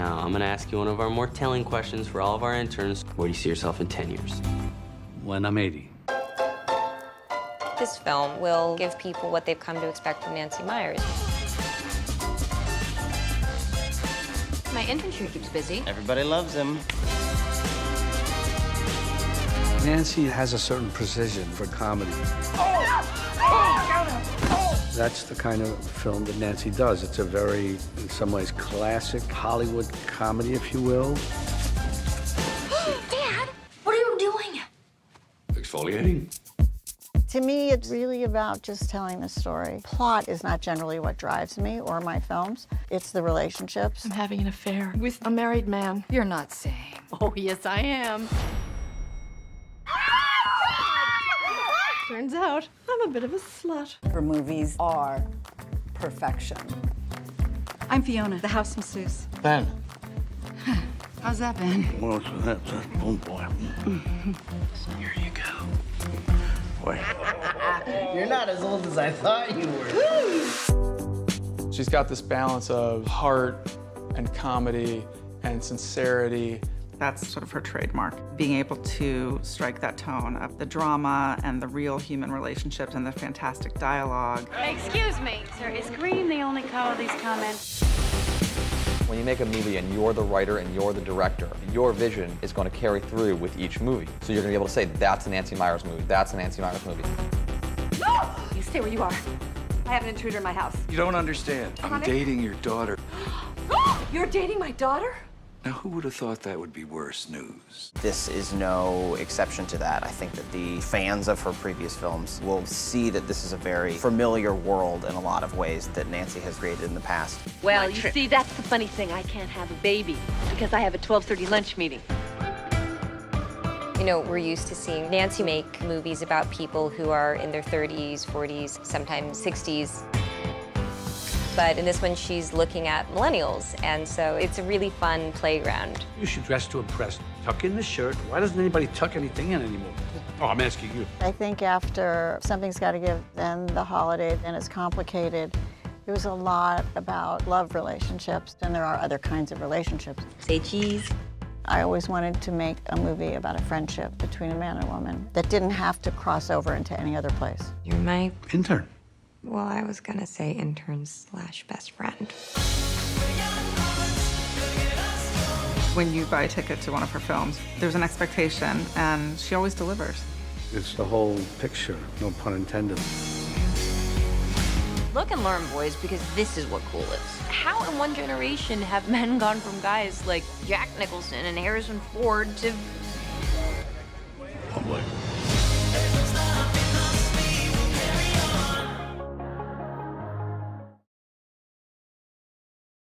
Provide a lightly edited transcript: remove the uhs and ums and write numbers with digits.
Now, I'm gonna ask you one of our more telling questions for all of our interns. Where do you see yourself in 10 years? When I'm 80. This film will give people what they've come to expect from Nancy Meyers. My internship keeps busy. Everybody loves him. Nancy has a certain precision for comedy. That's the kind of film that Nancy does. It's a very, in some ways, classic Hollywood comedy, if you will. Dad, what are you doing? Exfoliating. To me, it's really about just telling the story. Plot is not generally what drives me or my films. It's the relationships. I'm having an affair with a married man. You're not saying. Oh, yes, I am. Turns out I'm a bit of a slut. Her movies are perfection. I'm Fiona, the house masseuse. Ben. How's that been? What's that? Oh, boy. Here you go. Boy. You're not as old as I thought you were. She's got this balance of heart and comedy and sincerity. That's sort of her trademark, being able to strike that tone of the drama and the real human relationships and the fantastic dialogue. Excuse me, sir, is green the only color these come in? When you make a movie and you're the writer and you're the director, your vision is going to carry through with each movie. So you're going to be able to say, that's a Nancy Meyers movie, that's a Nancy Meyers movie. You stay where you are. I have an intruder in my house. You don't understand. I'm dating your daughter. You're dating my daughter? Now, who would have thought that would be worse news? This is no exception to that. I think that the fans of her previous films will see that this is a very familiar world in a lot of ways that Nancy has created in the past. Well, you see, that's the funny thing. I can't have a baby because I have a 12:30 lunch meeting. You know, we're used to seeing Nancy make movies about people who are in their 30s, 40s, sometimes 60s. But in this one, she's looking at millennials, and so it's a really fun playground. You should dress to impress. Tuck in the shirt. Why doesn't anybody tuck anything in anymore? Oh, I'm asking you. I think after Something's Gotta Give, then The Holiday, and It's Complicated, it was a lot about love relationships, and there are other kinds of relationships. Say cheese. I always wanted to make a movie about a friendship between a man and a woman that didn't have to cross over into any other place. You're my... Intern. Well, I was gonna say intern/best friend. When you buy a ticket to one of her films, there's an expectation, and she always delivers. It's the whole picture, no pun intended. Look and learn, boys, because this is what cool is. How in one generation have men gone from guys like Jack Nicholson and Harrison Ford to... Oh, boy.